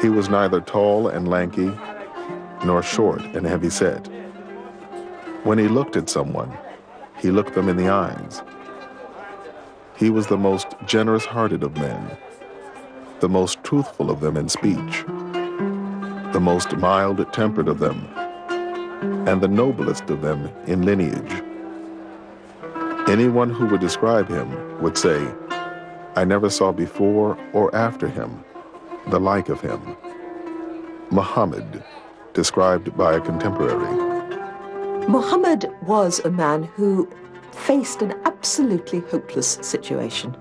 He was neither tall and lanky, nor short and heavy-set. When he looked at someone, he looked them in the eyes. He was the most generous-hearted of men, the most truthful of them in speech, the most mild-tempered of them, and the noblest of them in lineage. Anyone who would describe him would say, "I never saw before or after him the like of him." Muhammad, described by a contemporary. Muhammad was a man who faced an absolutely hopeless situation.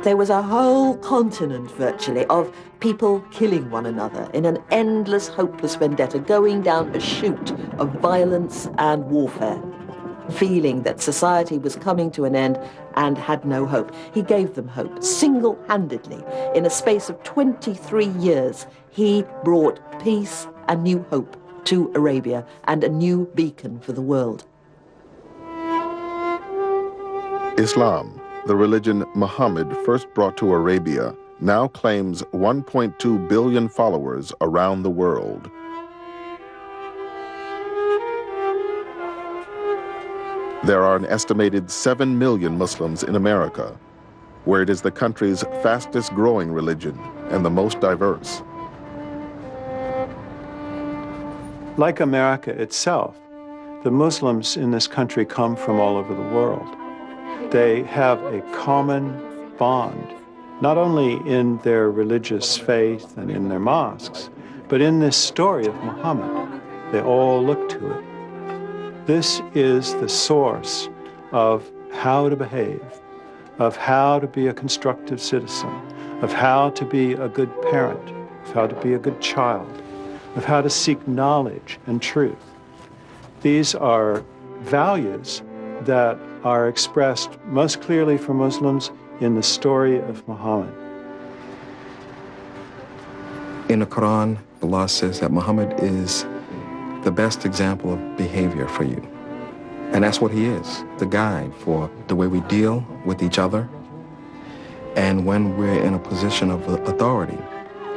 There was a whole continent, virtually, of people killing one another in an endless, hopeless vendetta, going down a chute of violence and warfare, feeling that society was coming to an end and had no hope. He gave them hope, single-handedly. In a space of 23 years, he brought peace and new hope to Arabia and a new beacon for the world. Islam, the religion Muhammad first brought to Arabia, now claims 1.2 billion followers around the world. There are an estimated 7 million Muslims in America, where it is the country's fastest growing religion and the most diverse. Like America itself, the Muslims in this country come from all over the world. They have a common bond, not only in their religious faith and in their mosques, but in this story of Muhammad. They all look to it. This is the source of how to behave, of how to be a constructive citizen, of how to be a good parent, of how to be a good child, of how to seek knowledge and truth. These are values that are expressed most clearly for Muslims in the story of Muhammad. In the Quran, Allah says that Muhammad is the best example of behavior for you. And that's what he is, the guide for the way we deal with each other, and when we're in a position of authority,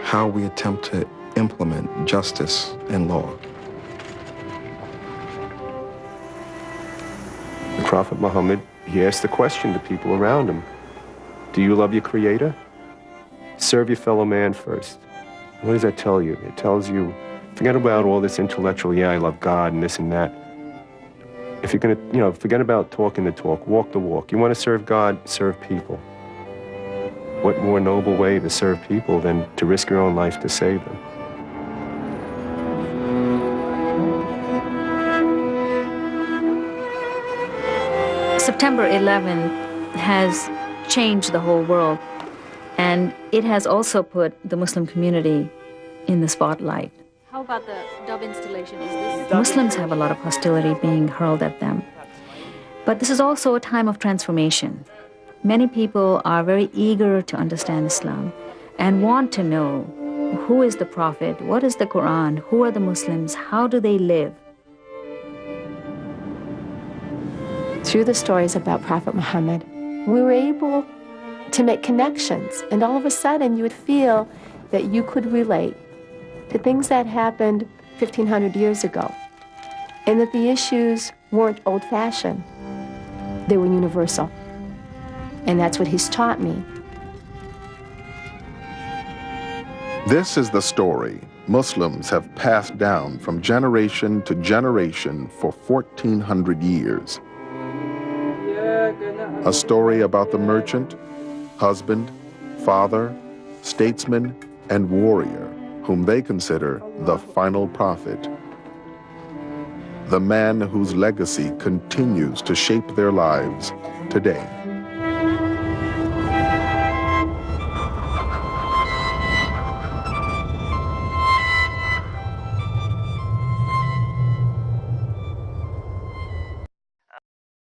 how we attempt to implement justice and law. The Prophet Muhammad, he asked the question to people around him, do you love your Creator? Serve your fellow man first. What does that tell you? It tells you, forget about all this intellectual, yeah, I love God and this and that. If you're gonna, forget about talking the talk, walk the walk. You want to serve God, serve people. What more noble way to serve people than to risk your own life to save them? September 11 has changed the whole world, and it has also put the Muslim community in the spotlight. How about the dove installation? Is this... Muslims have a lot of hostility being hurled at them. But this is also a time of transformation. Many people are very eager to understand Islam and want to know who is the Prophet, what is the Quran, who are the Muslims, how do they live? Through the stories about Prophet Muhammad, we were able to make connections, and all of a sudden you would feel that you could relate to things that happened 1,500 years ago, and that the issues weren't old-fashioned, they were universal. And that's what he's taught me. This is the story Muslims have passed down from generation to generation for 1,400 years. A story about the merchant, husband, father, statesman, and warrior whom they consider the final prophet. The man whose legacy continues to shape their lives today.